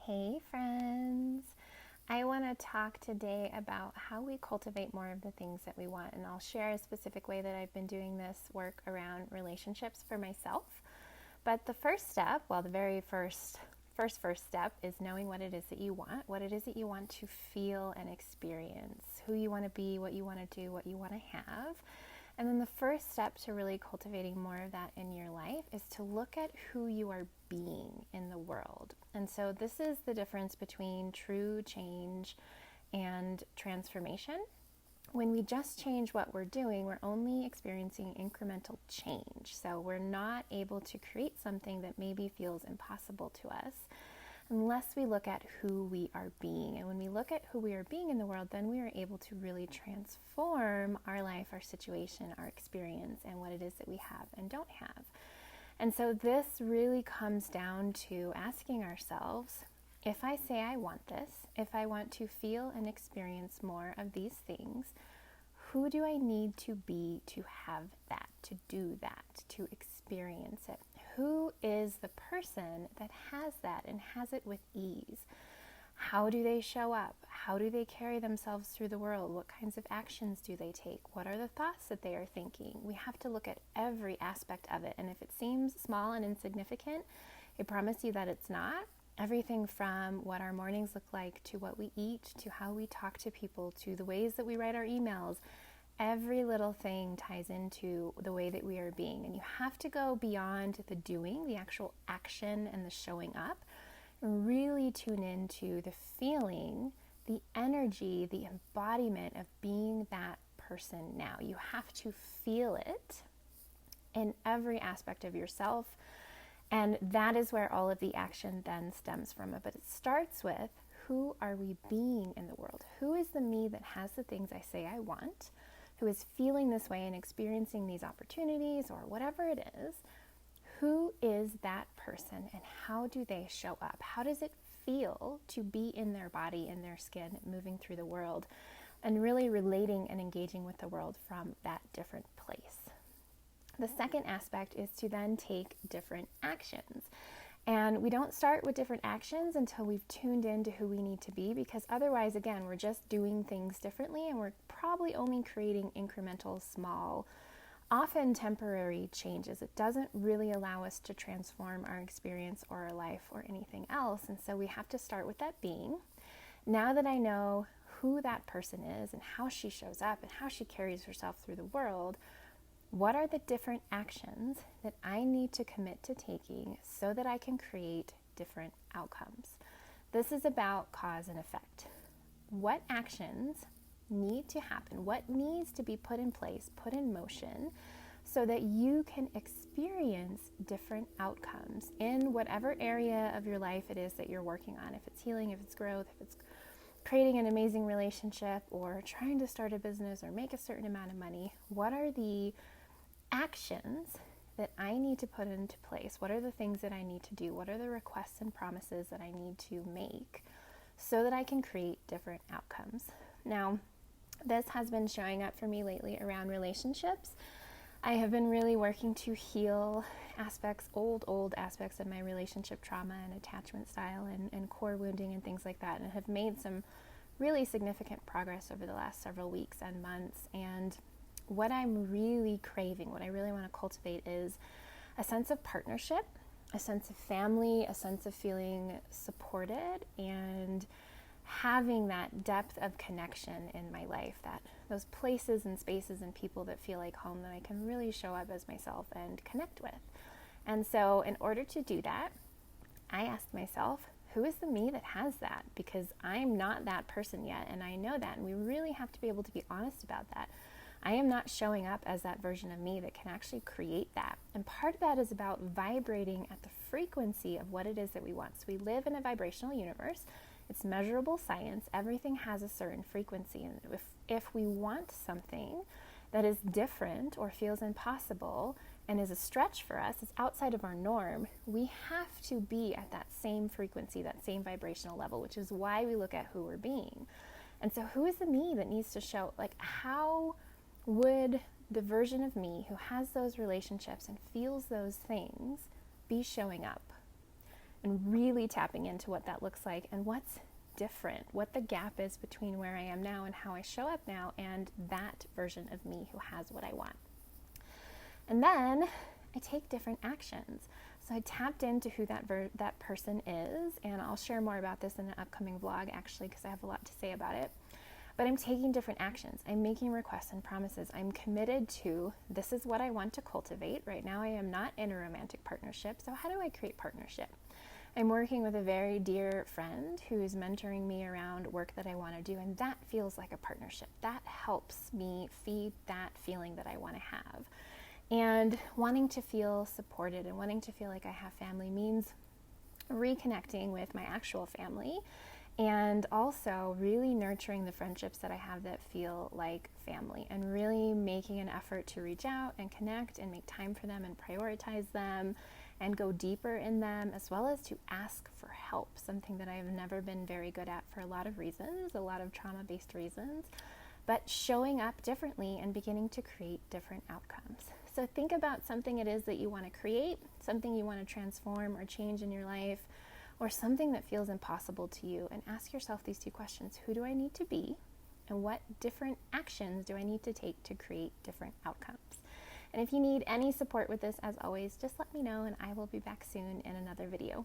Hey friends! I want to talk today about how we cultivate more of the things that we want, and I'll share a specific way that I've been doing this work around relationships for myself. But the first step, well, the very first step is knowing what it is that you want, what it is that you want to feel and experience, who you want to be, what you want to do, what you want to have. And then the first step to really cultivating more of that in your life is to look at who you are being in the world. And so this is the difference between true change and transformation. When we just change what we're doing, we're only experiencing incremental change. So we're not able to create something that maybe feels impossible to us unless we look at who we are being. And when we look at who we are being in the world, then we are able to really transform our life, our situation, our experience, and what it is that we have and don't have. And so this really comes down to asking ourselves, if I say I want this, if I want to feel and experience more of these things, who do I need to be to have that, to do that, to experience it? Who is the person that has that and has it with ease? How do they show up? How do they carry themselves through the world? What kinds of actions do they take? What are the thoughts that they are thinking? We have to look at every aspect of it. And if it seems small and insignificant, I promise you that it's not. Everything from what our mornings look like, to what we eat, to how we talk to people, to the ways that we write our emails, every little thing ties into the way that we are being. And you have to go beyond the doing, the actual action and the showing up, and really tune into the feeling, the energy, the embodiment of being that person now. You have to feel it in every aspect of yourself. And that is where all of the action then stems from it. But it starts with, who are we being in the world? Who is the me that has the things I say I want? Who is feeling this way and experiencing these opportunities or whatever it is? Who is that person and how do they show up? How does it feel to be in their body, in their skin, moving through the world, and really relating and engaging with the world from that different place? The second aspect is to then take different actions. And we don't start with different actions until we've tuned into who we need to be, because otherwise, again, we're just doing things differently and we're probably only creating incremental, small, often temporary changes. It doesn't really allow us to transform our experience or our life or anything else. And so we have to start with that being. Now that I know who that person is and how she shows up and how she carries herself through the world, what are the different actions that I need to commit to taking so that I can create different outcomes? This is about cause and effect. What actions need to happen? What needs to be put in place, put in motion, so that you can experience different outcomes in whatever area of your life it is that you're working on? If it's healing, if it's growth, if it's creating an amazing relationship, or trying to start a business or make a certain amount of money, what are the actions that I need to put into place? What are the things that I need to do? What are the requests and promises that I need to make so that I can create different outcomes? Now, this has been showing up for me lately around relationships. I have been really working to heal aspects, old aspects of my relationship trauma and attachment style and core wounding and things like that, and have made some really significant progress over the last several weeks and months. And what I'm really craving, what I really want to cultivate, is a sense of partnership, a sense of family, a sense of feeling supported, and having that depth of connection in my life, that those places and spaces and people that feel like home, that I can really show up as myself and connect with. And so in order to do that, I asked myself, who is the me that has that? Because I'm not that person yet, and I know that, and we really have to be able to be honest about that. I am not showing up as that version of me that can actually create that. And part of that is about vibrating at the frequency of what it is that we want. So we live in a vibrational universe. It's measurable science. Everything has a certain frequency. And if we want something that is different or feels impossible and is a stretch for us, it's outside of our norm, we have to be at that same frequency, that same vibrational level, which is why we look at who we're being. And so who is the me that needs to show, like, how would the version of me who has those relationships and feels those things be showing up? and really tapping into what that looks like and what's different, what the gap is between where I am now and how I show up now and that version of me who has what I want. And then I take different actions. So I tapped into who that person is, and I'll share more about this in an upcoming vlog actually, because I have a lot to say about it. But I'm taking different actions. I'm making requests and promises. I'm committed to, this is what I want to cultivate. Right now I am not in a romantic partnership, so how do I create partnership? I'm working with a very dear friend who's mentoring me around work that I want to do, and that feels like a partnership. That helps me feed that feeling that I want to have. And wanting to feel supported and wanting to feel like I have family means reconnecting with my actual family, and also really nurturing the friendships that I have that feel like family, and really making an effort to reach out and connect and make time for them and prioritize them and go deeper in them, as well as to ask for help, something that I have never been very good at for a lot of reasons, a lot of trauma-based reasons, but showing up differently and beginning to create different outcomes. So think about something it is that you want to create, something you want to transform or change in your life, or something that feels impossible to you, and ask yourself these two questions. Who do I need to be? And what different actions do I need to take to create different outcomes? And if you need any support with this, as always, just let me know and I will be back soon in another video.